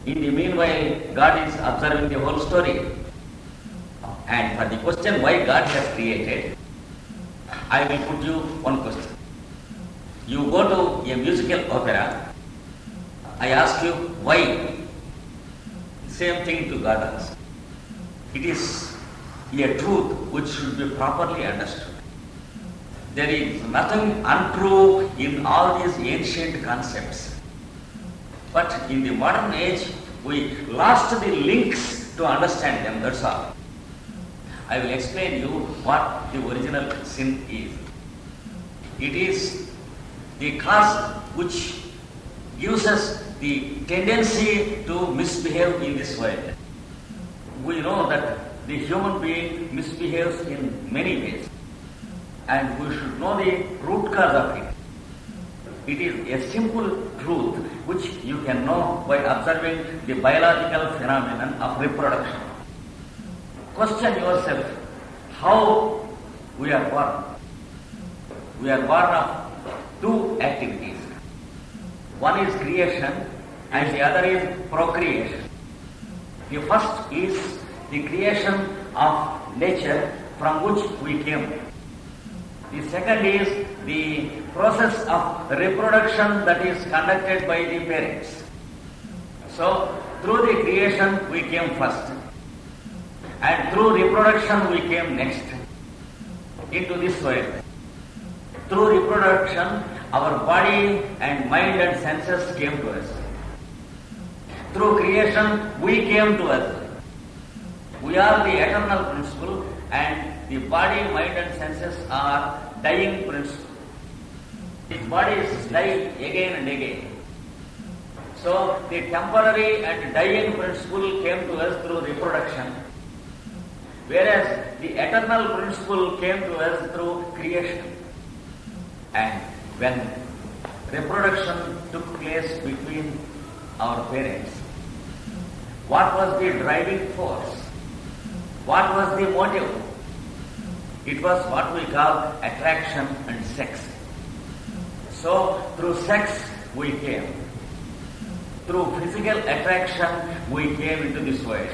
In the meanwhile, God is observing the whole story. And for the question why God has created, I will put you one question. You go to a musical opera, I ask you why. Same thing to God also. It is a truth which should be properly understood. There is nothing untrue in all these ancient concepts. But in the modern age, we lost the links to understand them, that's all. I will explain you what the original sin is. It is the cause which gives us the tendency to misbehave in this world. We know that the human being misbehaves in many ways, and we should know the root cause of it. It is a simple truth which you can know by observing the biological phenomenon of reproduction. Question yourself, how we are born? We are born of two activities. One is creation and the other is procreation. The first is the creation of nature from which we came. The second is the process of reproduction that is conducted by the parents. So, through the creation we came first, and through reproduction we came next into this world. Through reproduction, our body and mind and senses came to us. Through creation, we came to us. We are the eternal principle, and the body, mind and senses are dying principle. These bodies die again and again. So, the temporary and dying principle came to us through reproduction, whereas the eternal principle came to us through creation. And when reproduction took place between our parents, what was the driving force? What was the motive? It was what we call attraction and sex. So, through sex we came. Through physical attraction we came into this world.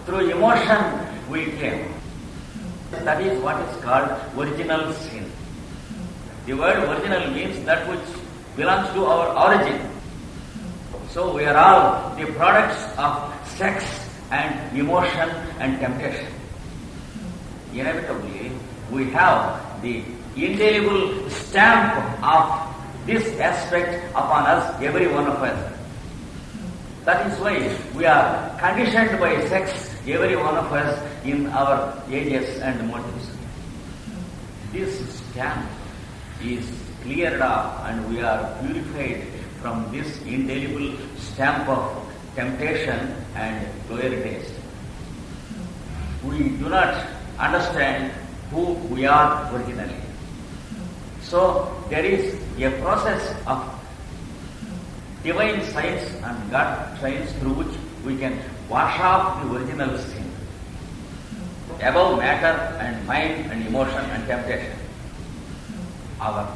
Through emotion we came. That is what is called original sin. The word original means that which belongs to our origin. So we are all the products of sex and emotion and temptation. Inevitably, we have the indelible stamp of this aspect upon us, every one of us. That is why we are conditioned by sex, every one of us, in our ages and motives. This stamp is cleared off and we are purified from this indelible stamp of temptation and lower taste. We do not understand who we are originally. So there is a process of divine science and God science through which we can wash off the original sin above matter and mind and emotion and temptation. Our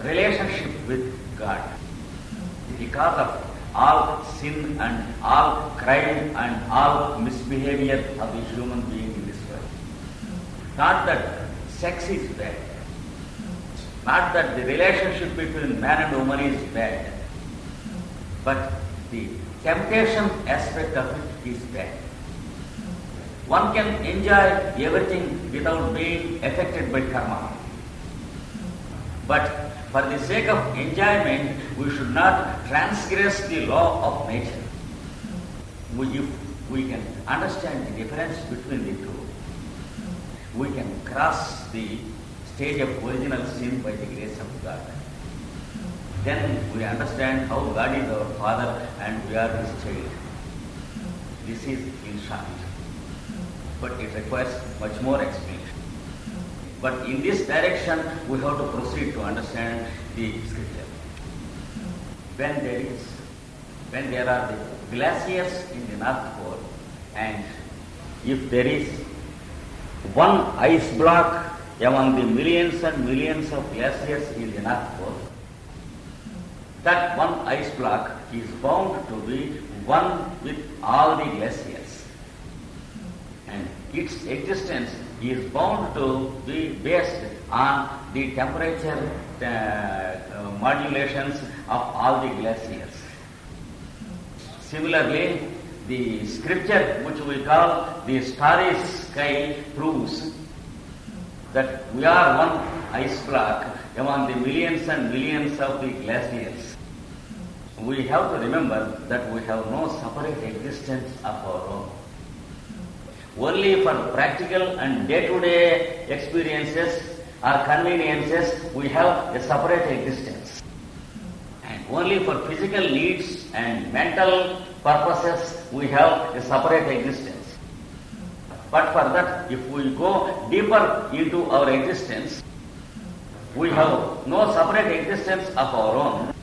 relationship with God, because of all sin and all crime and all misbehavior of the human being in this world. Not that sex is bad, not that the relationship between man and woman is bad, but the temptation aspect of it is bad. One can enjoy everything without being affected by karma. But for the sake of enjoyment, we should not transgress the law of nature. If we can understand the difference between the two, we can cross the stage of original sin by the grace of God. Then we understand how God is our Father and we are His child. This is in short. But it requires much more explanation. But in this direction, we have to proceed to understand the scripture. When there are the glaciers in the North Pole, and if there is one ice block among the millions and millions of glaciers in the North Pole, that one ice block is bound to be one with all the glaciers. And its existence is bound to be based on the temperature modulations of all the glaciers. Similarly, the scripture which we call the starry sky proves that we are one ice block among the millions and millions of the glaciers. We have to remember that we have no separate existence of our own. Only for practical and day-to-day experiences or conveniences we have a separate existence. And only for physical needs and mental purposes we have a separate existence. But for that, if we go deeper into our existence, we have no separate existence of our own,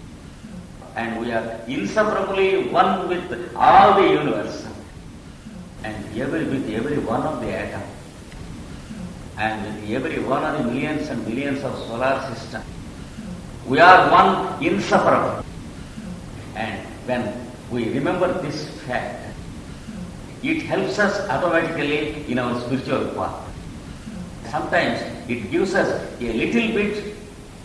and we are inseparably one with all the universe, and with every one of the atom, and with every one of the millions and billions of solar system. We are one inseparable. And when we remember this fact, it helps us automatically in our spiritual path. Sometimes it gives us a little bit,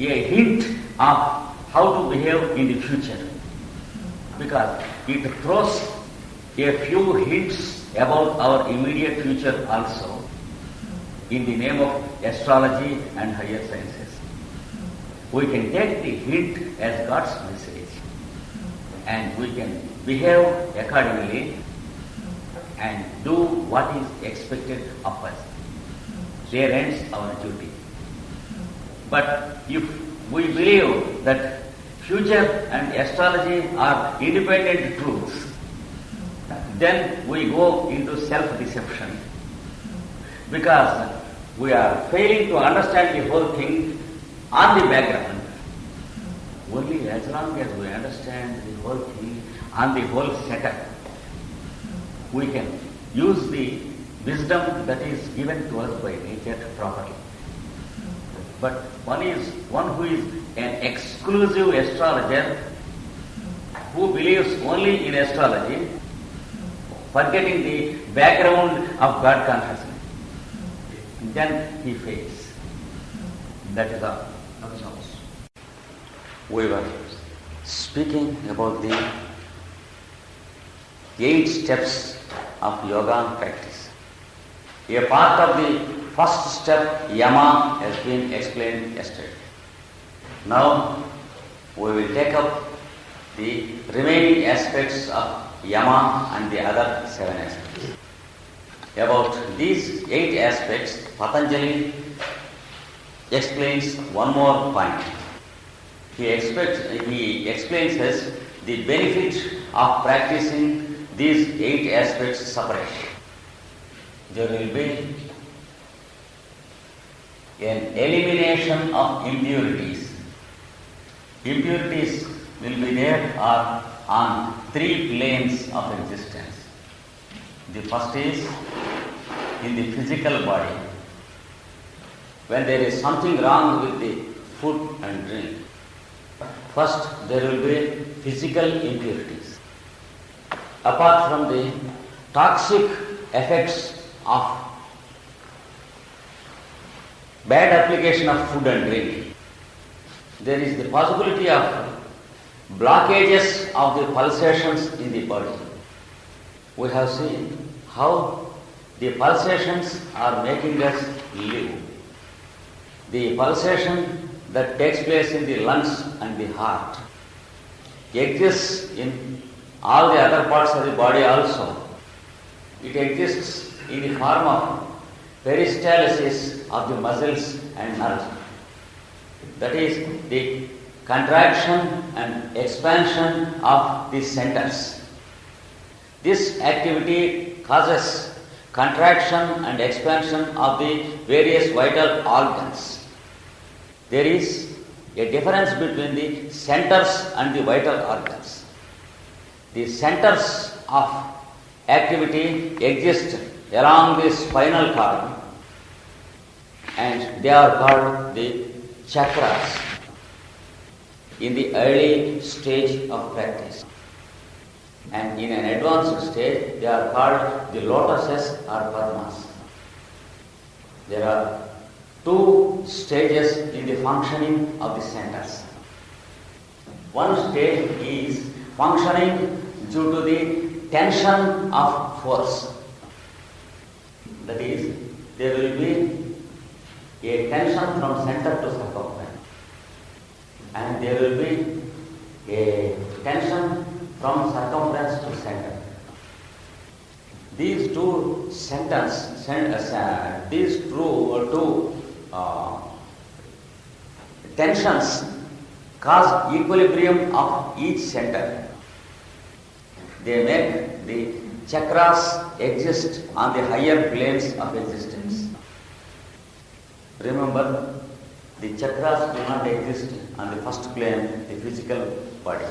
a hint of how to behave in the future, because it throws a few hints about our immediate future also in the name of astrology and higher sciences. We can take the hint as God's message, and we can behave accordingly and do what is expected of us. There ends our duty. But if we believe that future and astrology are independent truths, then we go into self-deception, because we are failing to understand the whole thing on the background. Only as long as we understand the whole thing on the whole setup, we can use the wisdom that is given to us by nature properly. But one who is an exclusive astrologer, who believes only in astrology, forgetting the background of God consciousness, then he fails. That is all. We were speaking about the 8 steps of yoga practice. A part of the first step, yama, has been explained yesterday. Now we will take up the remaining aspects of yama and the other 7 aspects. About these 8 aspects, Patanjali explains one more point. He explains us the benefit of practicing these 8 aspects separately. There will be an elimination of impurities. Impurities will be there on 3 planes of existence. The first is in the physical body. When there is something wrong with the food and drink, first there will be physical impurities. Apart from the toxic effects of bad application of food and drink, there is the possibility of blockages of the pulsations in the body. We have seen how the pulsations are making us live. The pulsation that takes place in the lungs and the heart exists in all the other parts of the body also. It exists in the form of peristalsis of the muscles and nerves. That is the contraction and expansion of the centers. This activity causes contraction and expansion of the various vital organs. There is a difference between the centers and the vital organs. The centers of activity exist along the spinal cord, and they are called the chakras. in the early stage of practice. And in an advanced stage, they are called the lotuses or padmas. There are two stages in the functioning of the centers. One stage is functioning due to the tension of force. That is, there will be a tension from center to circumference, and there will be a tension from circumference to center. These two tensions cause equilibrium of each center. They make the chakras exist on the higher planes of existence. Remember, the chakras do not exist on the first plane, the physical body.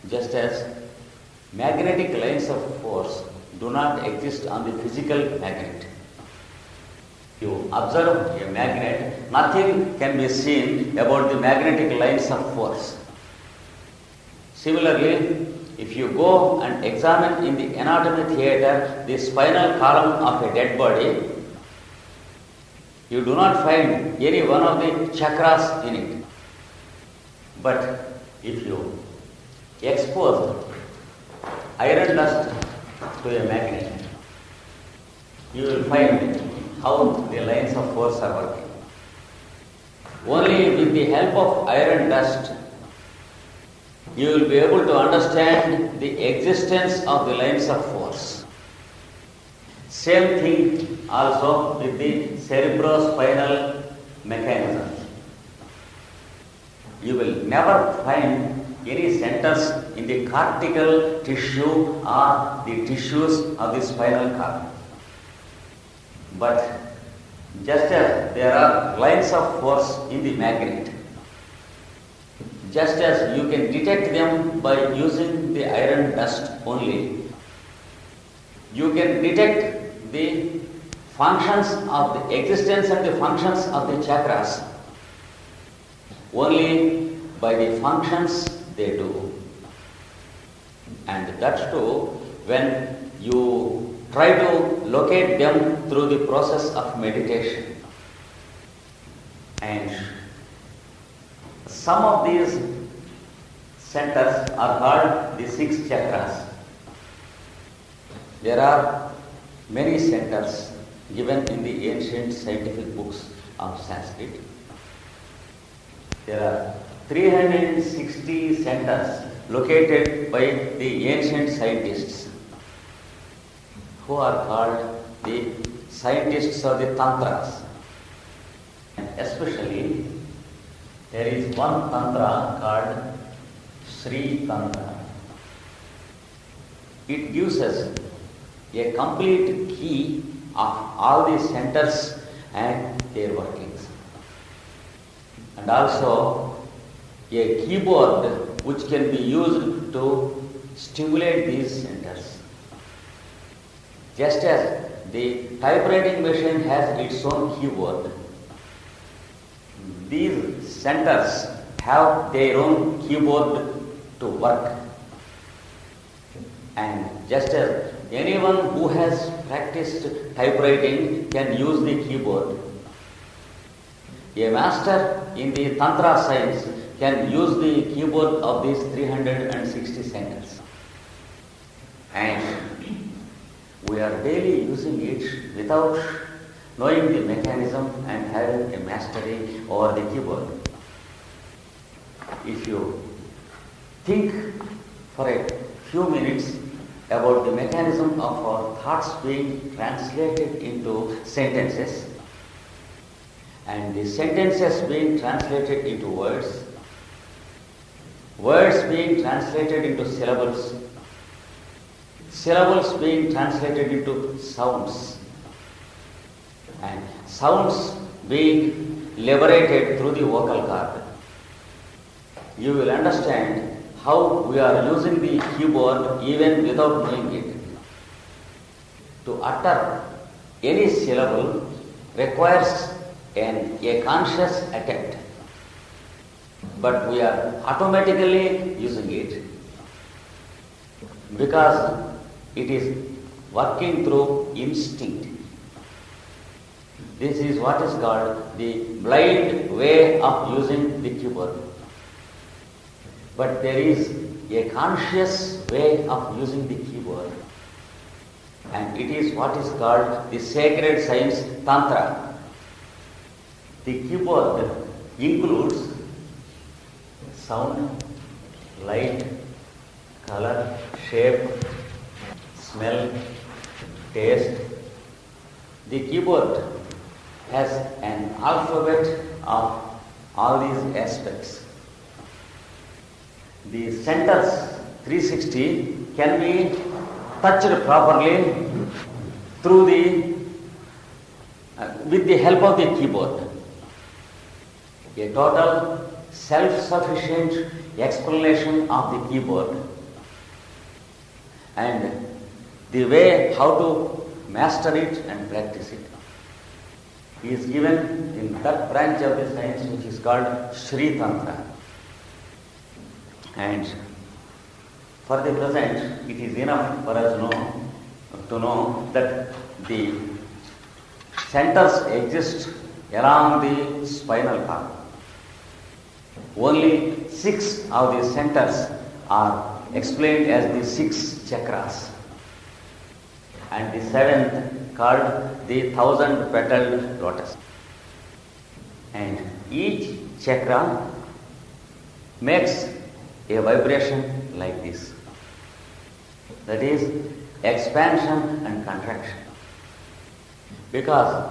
Just as magnetic lines of force do not exist on the physical magnet. You observe a magnet, nothing can be seen about the magnetic lines of force. Similarly, if you go and examine in the anatomy theatre the spinal column of a dead body, you do not find any one of the chakras in it. But if you expose iron dust to a magnet, you will find how the lines of force are working. Only with the help of iron dust, you will be able to understand the existence of the lines of force. Same thing also with the cerebrospinal mechanism. You will never find any centers in the cortical tissue or the tissues of the spinal column. But just as there are lines of force in the magnet, just as you can detect them by using the iron dust only, you can detect the functions of the existence and the functions of the chakras only by the functions they do. And that's too when you try to locate them through the process of meditation. And some of these centers are called the 6 chakras. There are many centers given in the ancient scientific books of Sanskrit. There are 360 centers located by the ancient scientists who are called the scientists of the tantras. And especially there is one tantra called Sri Tantra. It gives us a complete key of all the centers and their workings. And also a keyboard which can be used to stimulate these centers. Just as the typewriting machine has its own keyboard, these centers have their own keyboard to work. And just as anyone who has practiced typewriting can use the keyboard, a master in the Tantra science can use the keyboard of these 360 centers. And we are daily using it without knowing the mechanism and having a mastery over the keyboard. If you think for a few minutes about the mechanism of our thoughts being translated into sentences, and the sentences being translated into words, words being translated into syllables, syllables being translated into sounds, and sounds being liberated through the vocal cord, you will understand how we are using the keyboard even without knowing it. To utter any syllable requires a conscious attempt. but we are automatically using it because it is working through instinct. This is what is called the blind way of using the keyboard. But there is a conscious way of using the keyboard, and it is what is called the sacred science Tantra. The keyboard includes sound, light, color, shape, smell, taste. The keyboard has an alphabet of all these aspects. The centers 360 can be touched properly through with the help of the keyboard. A total self-sufficient explanation of the keyboard and the way how to master it and practice it is given in that branch of the science which is called Shri Tantra. And for the present, it is enough for us to know that the centers exist along the spinal cord. Only 6 of the centers are explained as the 6 chakras, and the 7th called the 1000-petaled lotus. And each chakra makes a vibration like this. That is expansion and contraction. Because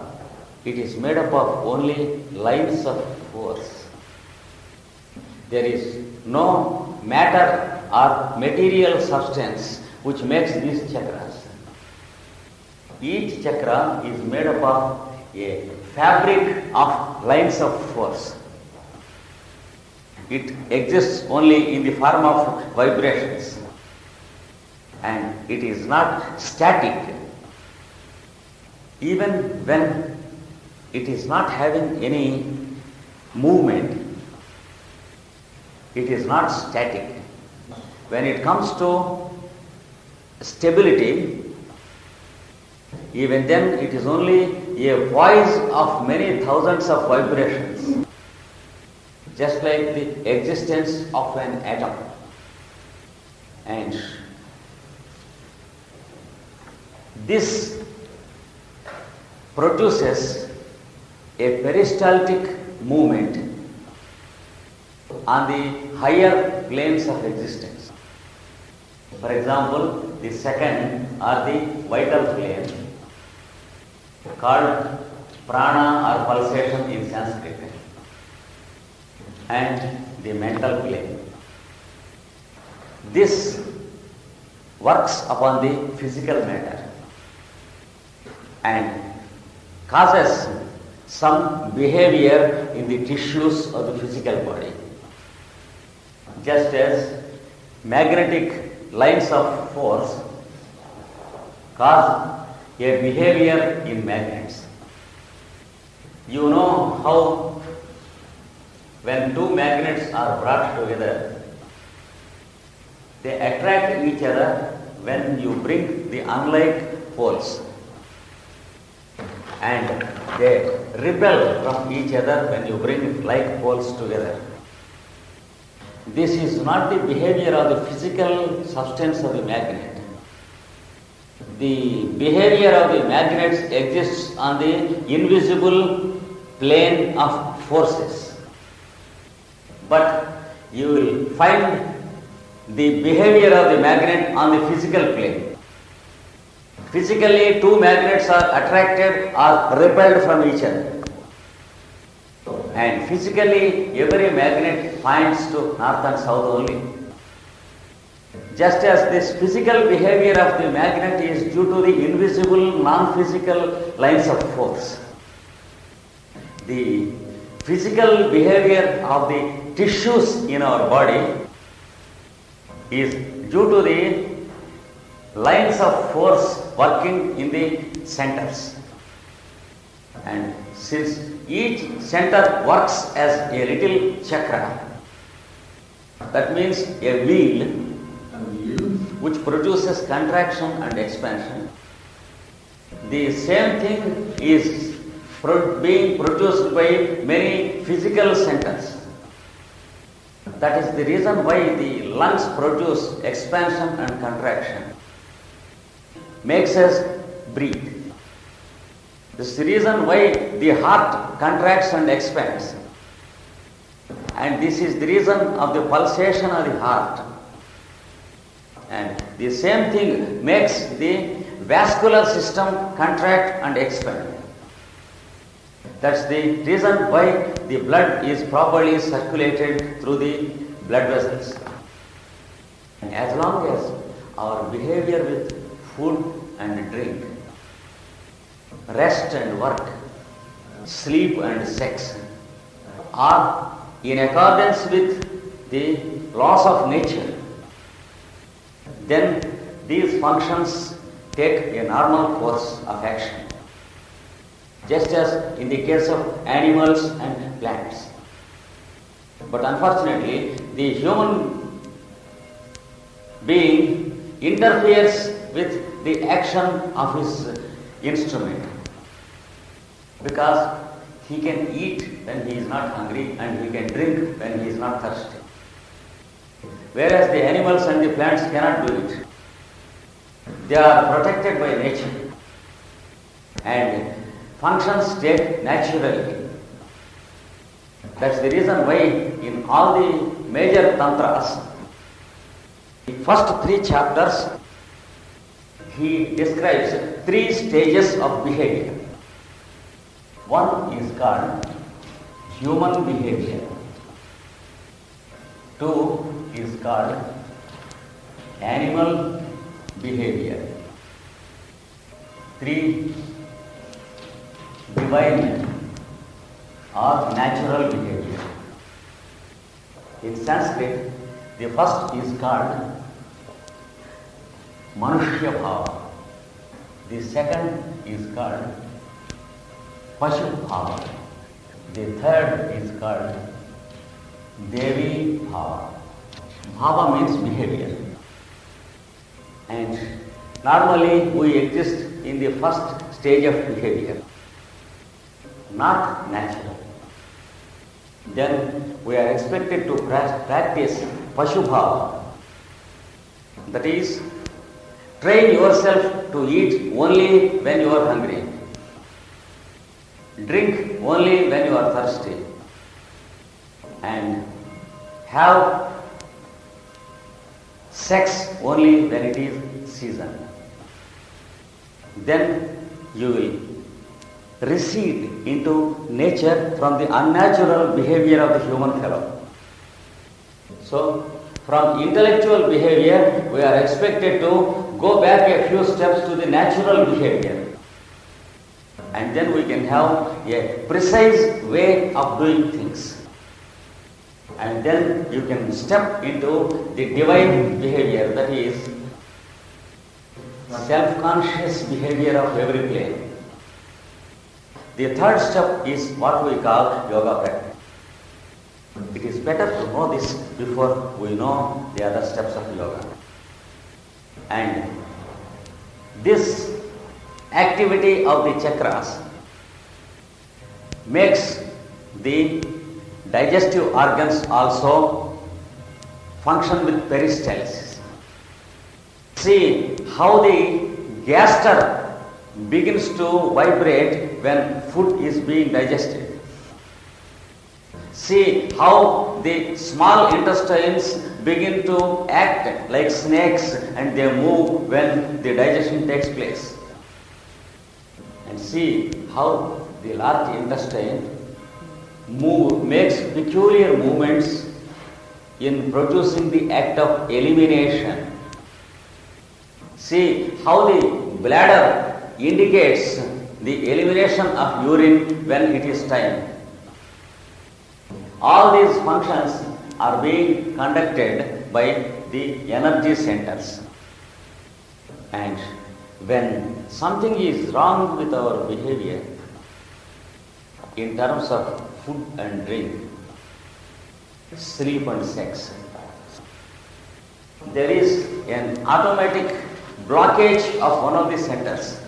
it is made up of only lines of force. There is no matter or material substance which makes these chakras. Each chakra is made up of a fabric of lines of force. It exists only in the form of vibrations, and it is not static. Even when it is not having any movement, it is not static. When it comes to stability, even then it is only a voice of many thousands of vibrations, just like the existence of an atom. And this produces a peristaltic movement on the higher planes of existence. For example, the second or the vital plane called prana or pulsation in Sanskrit, and the mental plane. This works upon the physical matter and causes some behavior in the tissues of the physical body. Just as magnetic lines of force cause a behavior in magnets. You know how when two magnets are brought together, they attract each other when you bring the unlike poles, and they repel from each other when you bring like poles together. This is not the behavior of the physical substance of the magnet. The behavior of the magnets exists on the invisible plane of forces. But you will find the behavior of the magnet on the physical plane. Physically, two magnets are attracted or repelled from each other. And physically, every magnet points to north and south only. Just as this physical behavior of the magnet is due to the invisible, non-physical lines of force, the physical behavior of the tissues in our body is due to the lines of force working in the centers. And since each center works as a little chakra, that means a wheel A wheel which produces contraction and expansion. The same thing is being produced by many physical centers. That is the reason why the lungs produce expansion and contraction, makes us breathe. This is the reason why the heart contracts and expands. And this is the reason of the pulsation of the heart. And the same thing makes the vascular system contract and expand. That's the reason why the blood is properly circulated through the blood vessels. And as long as our behavior with food and drink, rest and work, sleep and sex are in accordance with the laws of nature, then these functions take a normal course of action, just as in the case of animals and plants. But unfortunately, the human being interferes with the action of his instrument, because he can eat when he is not hungry and he can drink when he is not thirsty. Whereas the animals and the plants cannot do it. They are protected by nature and functions take naturally. That's the reason why in all the major tantras, the first 3 chapters, he describes 3 stages of behavior. One is called human behavior. 2 is called animal behavior. 3, divine or natural behavior. In Sanskrit, the first is called Manushya Bhava. The second is called Pashu Bhava. The third is called Devi Bhava. Bhava means behavior. And normally we exist in the first stage of behavior, not natural. Then we are expected to practice Pashu Bhava. That is, train yourself to eat only when you are hungry, drink only when you are thirsty, and have sex only when it is season. Then you will recede into nature from the unnatural behavior of the human fellow. So, from intellectual behavior, we are expected to go back a few steps to the natural behavior. And then we can have a precise way of doing things. And then you can step into the divine behavior, that is self-conscious behavior of every plane. The third step is what we call yoga practice. It is better to know this before we know the other steps of yoga. And this activity of the chakras makes the digestive organs also function with peristalsis. See how the gaster begins to vibrate when food is being digested. See how the small intestines begin to act like snakes and they move when the digestion takes place. And see how the large intestine makes peculiar movements in producing the act of elimination. See how the bladder indicates the elimination of urine when it is time. All these functions are being conducted by the energy centers. And when something is wrong with our behavior in terms of food and drink, sleep and sex, there is an automatic blockage of one of the centers,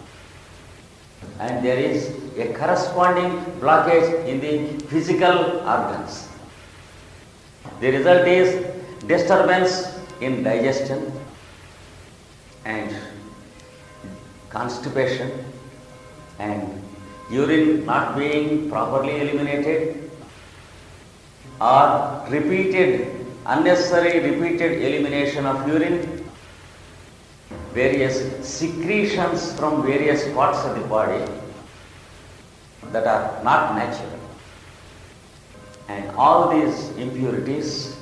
and there is a corresponding blockage in the physical organs. The result is disturbance in digestion and constipation and urine not being properly eliminated, or unnecessary repeated elimination of urine, various secretions from various parts of the body that are not natural. And all these impurities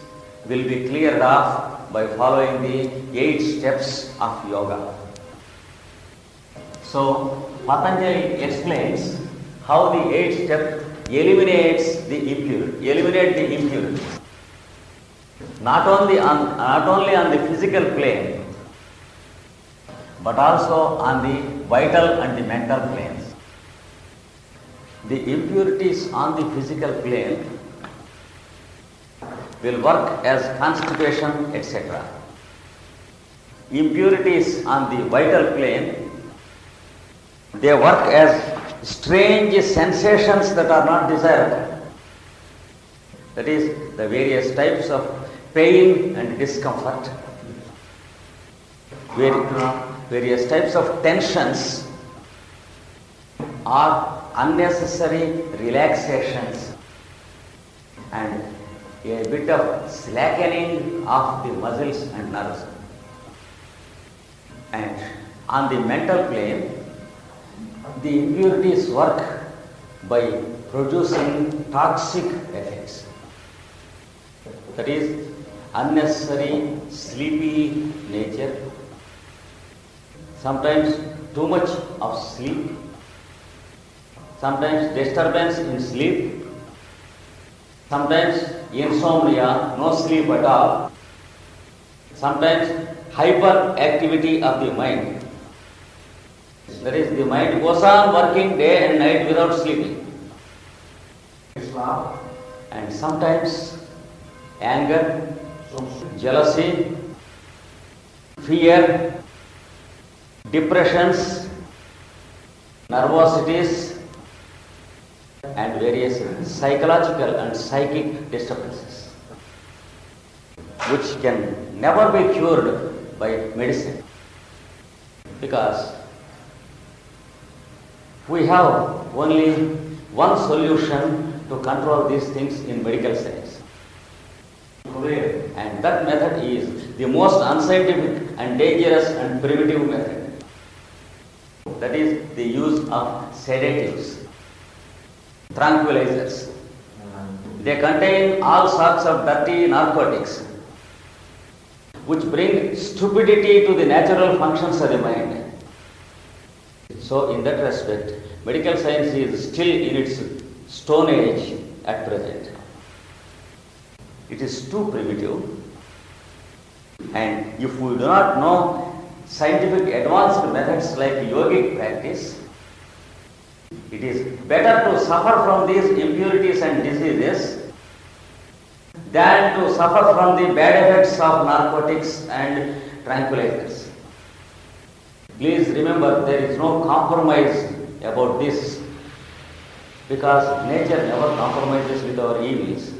will be cleared off by following the 8 steps of yoga. So Patanjali explains how the 8th step eliminate the impurities. Not only on the physical plane, but also on the vital and the mental planes. The impurities on the physical plane will work as constipation, etc. Impurities on the vital plane, they work as strange sensations that are not desirable. That is, the various types of pain and discomfort, various types of tensions or unnecessary relaxations, and a bit of slackening of the muscles and nerves. And on the mental plane, the impurities work by producing toxic effects. That is, unnecessary sleepy nature, sometimes too much of sleep, sometimes disturbance in sleep, sometimes insomnia, no sleep at all, sometimes hyperactivity of the mind. That is, the mind goes on working day and night without sleeping. And sometimes anger, jealousy, fear, depressions, nervosities, and various psychological and psychic disturbances, which can never be cured by medicine, because we have only one solution to control these things in medical science. And that method is the most unscientific and dangerous and primitive method. That is the use of sedatives, tranquilizers. They contain all sorts of dirty narcotics which bring stupidity to the natural functions of the mind. So in that respect, medical science is still in its stone age at present. It is too primitive, and if we do not know scientific advanced methods like yogic practice, it is better to suffer from these impurities and diseases than to suffer from the bad effects of narcotics and tranquilizers. Please remember, there is no compromise about this, because nature never compromises with our evils.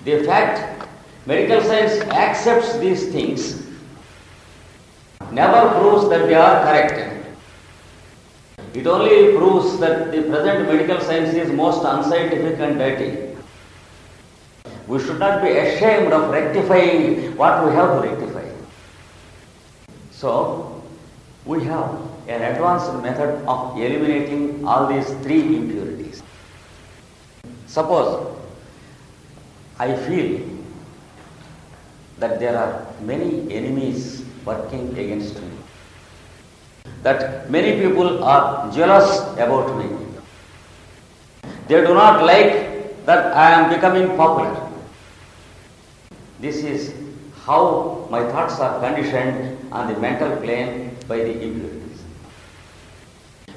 The fact medical science accepts these things never proves that they are correct. It only proves that the present medical science is most unscientific and dirty. We should not be ashamed of rectifying what we have to rectify. So, we have an advanced method of eliminating all these 3 impurities. Suppose I feel that there are many enemies working against me, that many people are jealous about me. They do not like that I am becoming popular. This is how my thoughts are conditioned on the mental plane by the impurities.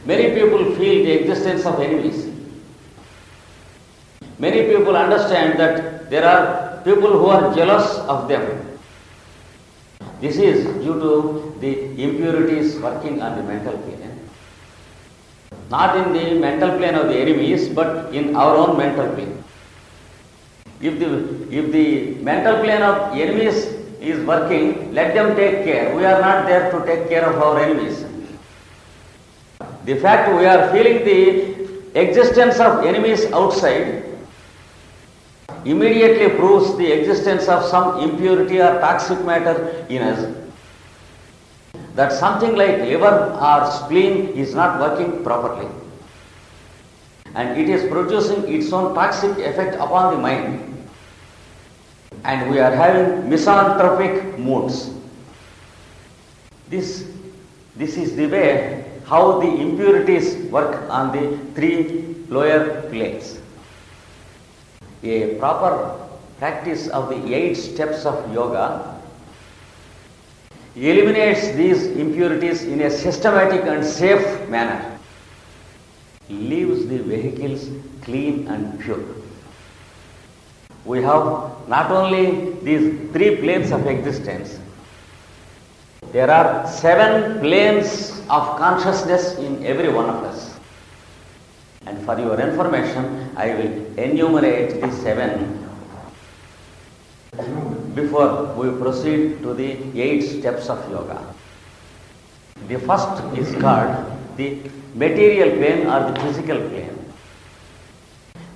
Many people feel the existence of enemies. Many people understand that there are people who are jealous of them. This is due to the impurities working on the mental plane. Not in the mental plane of the enemies, but in our own mental plane. If the mental plane of enemies is working, let them take care. We are not there to take care of our enemies. The fact we are feeling the existence of enemies outside immediately proves the existence of some impurity or toxic matter in us. That something like liver or spleen is not working properly. And it is producing its own toxic effect upon the mind. And we are having misanthropic moods. This is the way how the impurities work on the three lower planes. A proper practice of the 8 steps of yoga eliminates these impurities in a systematic and safe manner, leaves the vehicles clean and pure. We have not only these 3 planes of existence, there are 7 planes of consciousness in every one of us. And for your information, I will enumerate the 7 before we proceed to the 8 steps of yoga. The first is called the material plane or the physical plane.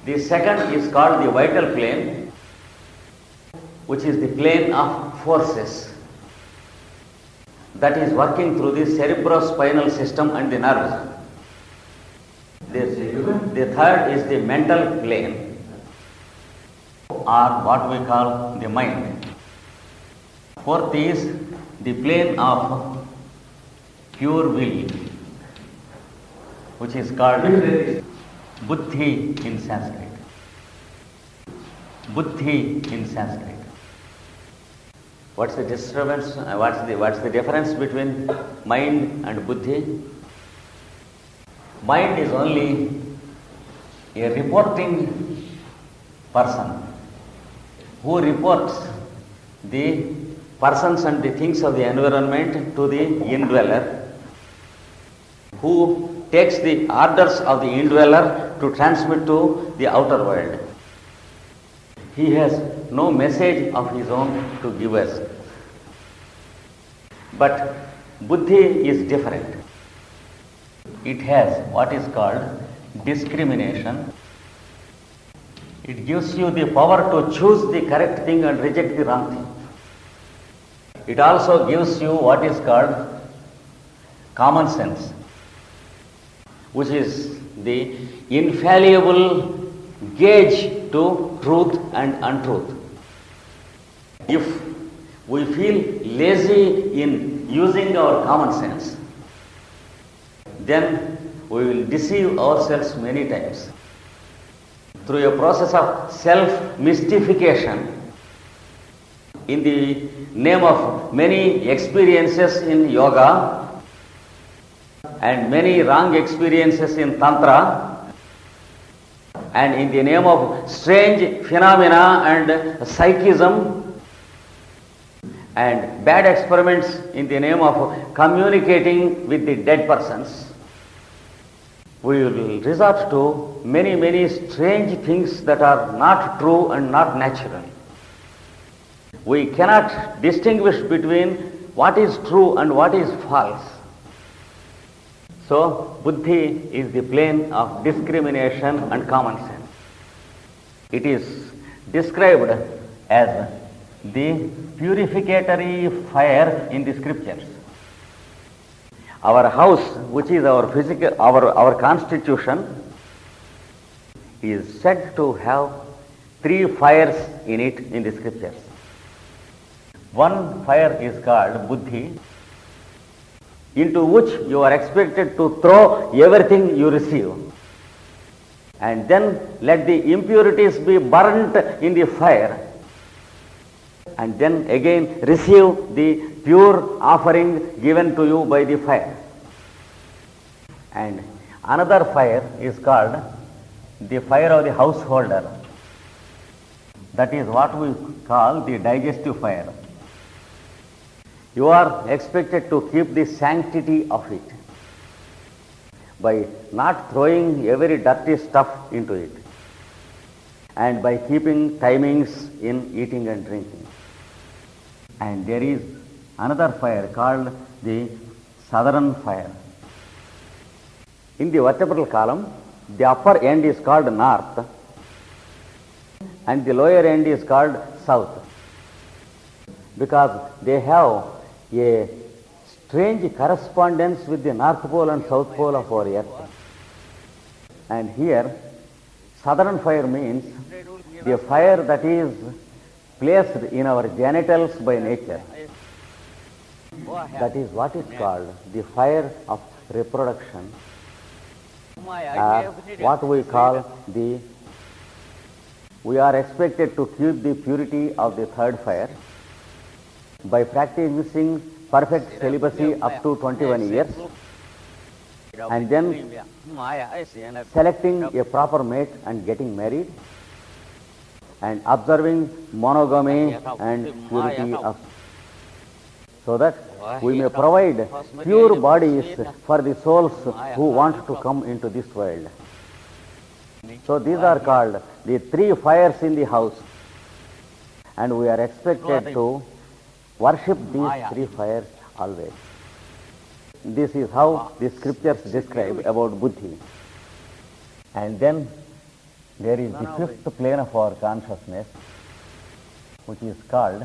The second is called the vital plane, which is the plane of forces that is working through the cerebrospinal system and the nerves. The third is the mental plane, or what we call the mind. Fourth is the plane of pure will, which is called buddhi in Sanskrit. Buddhi in Sanskrit. What's the disturbance? What's the difference between mind and buddhi? Mind is only a reporting person who reports the persons and the things of the environment to the indweller, who takes the orders of the indweller to transmit to the outer world. He has no message of his own to give us. But buddhi is different. It has what is called discrimination. It gives you the power to choose the correct thing and reject the wrong thing. It also gives you what is called common sense, which is the infallible gauge to truth and untruth. If we feel lazy in using our common sense, then we will deceive ourselves many times. Through a process of self-mystification, in the name of many experiences in yoga and many wrong experiences in tantra, and in the name of strange phenomena and psychism, and bad experiments in the name of communicating with the dead persons, we will resort to many strange things that are not true and not natural. We cannot distinguish between what is true and what is false. So, buddhi is the plane of discrimination and common sense. It is described as the purificatory fire in the scriptures. Our house, which is our physical, our constitution, is said to have 3 fires in it in the scriptures. One fire is called buddhi, into which you are expected to throw everything you receive, and then let the impurities be burnt in the fire, and then again receive the pure offering given to you by the fire. And another fire is called the fire of the householder. That is what we call the digestive fire. You are expected to keep the sanctity of it by not throwing every dirty stuff into it and by keeping timings in eating and drinking. And there is another fire called the southern fire. In the vertebral column, the upper end is called north and the lower end is called south, because they have a strange correspondence with the North Pole and South Pole of our Earth. And here, southern fire means the fire that is placed in our genitals by nature. That is what is called the fire of reproduction, what we call we are expected to keep the purity of the third fire by practicing perfect celibacy up to 21 years and then selecting a proper mate and getting married and observing monogamy and purity of, so that we may provide pure bodies for the souls who want to come into this world. So these are called the three fires in the house, and we are expected to worship these three fires always. This is how the scriptures describe about buddhi. And then there is the fifth plane of our consciousness, which is called